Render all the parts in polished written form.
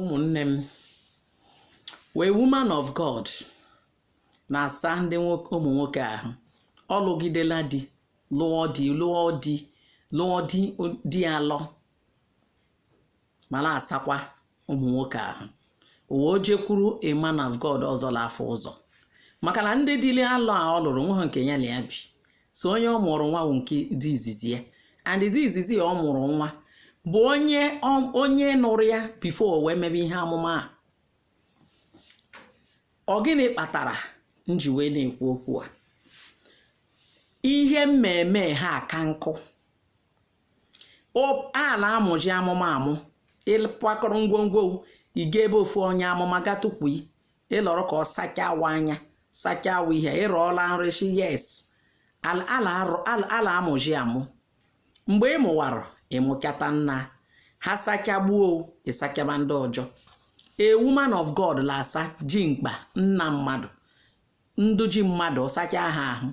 ụmụnne m wee woman of God na-asa ndị ụmụ nwoke ahụ ọlụgidela di lụọ di alọ ma na-asakwa ụmụ nwoke ahụ o jekwuru a man of God ọzọ l'afọ ụzọ maka na ndị dịle alọ a ọ lụrụ nwa nke ya na ya bi so onye ọ mụrụ nwa nke dị izizi ya and dị izizi ọ mụrụ nwa bụ onye nụrụ ya before wee mebe ihe amụma a. Ọ gịnị kpatara nji wee na-ekwu okwu a? Ihe mmemme ha aka nkụ a na-amụji amụma amụ ịkwakọrọ ngwongwo ige ebe ofu onye amụma gatụkwu ịlọrọ ka ọ sachawa anya sachawa ihe ịrọọla nrechi yes ala amụji amụ mgbe ị mụwara ịmụkata nna ha sachagbuo ịsachaba ndị ọjọọ. A woman of God la-asa ji mkpa nna mmadụ ndụ ji mmadụ ọsacha ha ahụ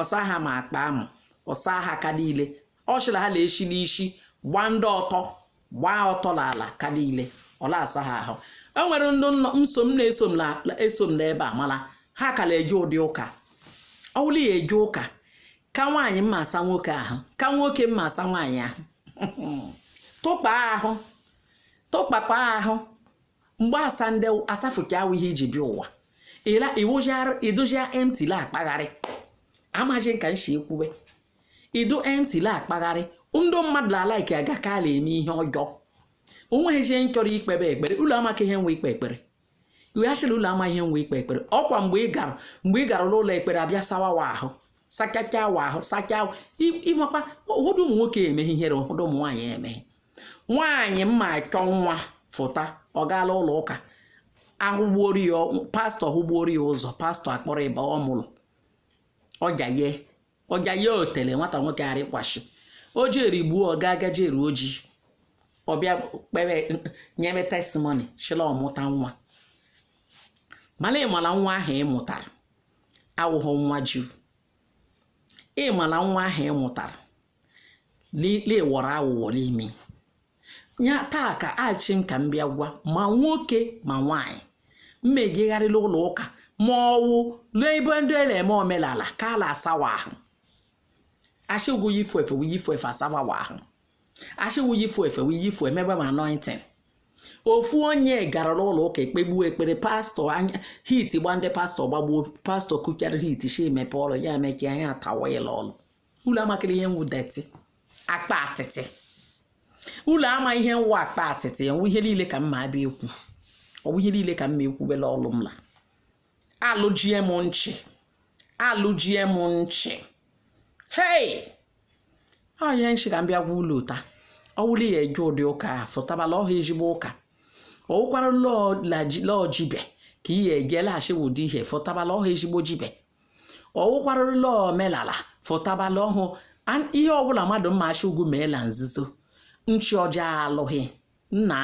ọsa ha ma akpa amụ ọsa ha ka niile ọ chịrị ha na-eshi n'isi gbaa ndị ọtọ gbaa ọtọ n'ala ka niile ọ la-asa ha ahụ. O nwere ndị eso m n'ebe a mana ha ka na-eje ụdị ụka ọwụli ya eje ụka ka nwaanyị mma asa nwoke ahụ ka nwoke mma asa nwaanyị ahụ tụkpakpa ahụ mgbe asa ndị asafụka awụ ihe iji bịa ụwa idozia empty la akpagharị amaji nka nshi ekwube ido empty la akpagharị ndị mmadụ ala ike aga ka ala eme ihe ọjọọ onweghịzi nchọrọ ikpebe ekpere ụlọ amaka ihe nwe ikpe ekpere iwe achịrị ụlọ ama ihe nwe ikpe ekpere ọkwa mgbe ị gara n'ụlọ ekpere abịa sawawa ahụ sachacha wa ahụ sacha ịmakwa ụfọdụ ụmụ nwoke emeghe ihere ụfọdụ ụmụ nwaanyị emeghe nwaanyị mma achọ nwa fụta ọ gaala ụlọ ụka ahụgbuori ya pastọ hụgbuori ya ụzọ pastọ akpọrọ ịba ọ mụrụ ọja ye otele nwata nwoke arịkwashi o jeri gbuo ọ ga-agaje eru ojii ọbịa kpere nyebe testimony shila ọmụta nwa mana ịmala nwa ahụ ịmụtara awụghị nwa Juu ịmala nwa ahụ ịmụtara lewọrọ awụwọ n'imi ya taa ka achị m ka m bịa gwa ma nwoke ma nwaanyị mmegegharịla ụlọ ụka ma ọwụ n'ebe ndị na-eme omenala ka a na-asawa ahụ ashịgwu yifu efe asawawa ahụ ashịgwu yifu efe emebe ma anointing. Ofu onye gara n'ụlọ ụka ekpegbuo ekpere pastọ anya hit gba ndị pastọ gbagbuo pastọ kuchara hit shi emepe ọrụ ya eme ka anya atawa ịla ọlụ ụlọ amakịrị ihe nwudeti akpa atịtị ụlọ ama ihe nwa akpa atịtị ya nwe ihe niile ka mma abịa ekwu ọwụ ihe niile ka mma ekwubela ọlụ m la alụjie m nchi hey onye nchi ka m bịa gwa ụlọ ụta ọwụli ya eje ụdị ụka fụtabala ọha ezigbo ụka ọwụkwara lọọ jibe ka ihe ejelaghachi ụdị ihe fụtabala ọha ezigbo jibe ọwụkwara lọọ omenala fụtabala ọhụ ihe ọbụla mmadụ mma achị ugwu meela nzuzo nchi ọjọọ alụghị nna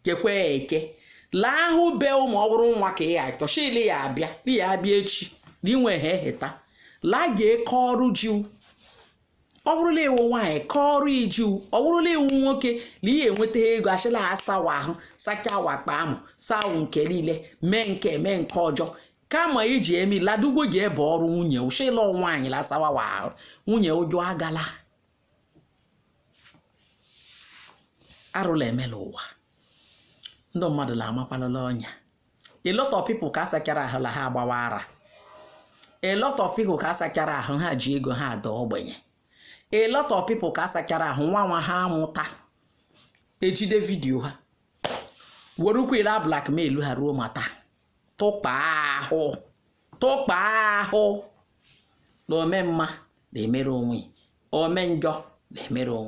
kekwe eke laa ahụ be ụmụ ọ bụrụ nwa ka ị achọchili ya abịa echi na inwe heta laa ga-eke ọrụ jiw ọ bụrụla iwu nwaanyị ka ọrụ ijiw ọ bụrụla iwu nwoke na ihe enweta ego achịla asawa ahụ sacha wakpa amụ sawụ nke niile mee nke ọjọọ kama iji emi ladugwo ji ebe ọrụ nwunye ụshịla nwaanyị lasawawa ahụ nwunye ụjọ agala arụla emela ụwa ndị mmadụ na-amakwalala ọnya a lot of people ka asachara ahụ la ha agbawa ara a lot of people ka asachara ahụ ha ji ego ha ada ogbenye a lot of people ka asachara ahụ nwa ha amụta ejide vidiyo ha werukwela blackmail ha ruo mata tụkpa ahụ na ome mma na-emere onwe ome njọ na-emere onwe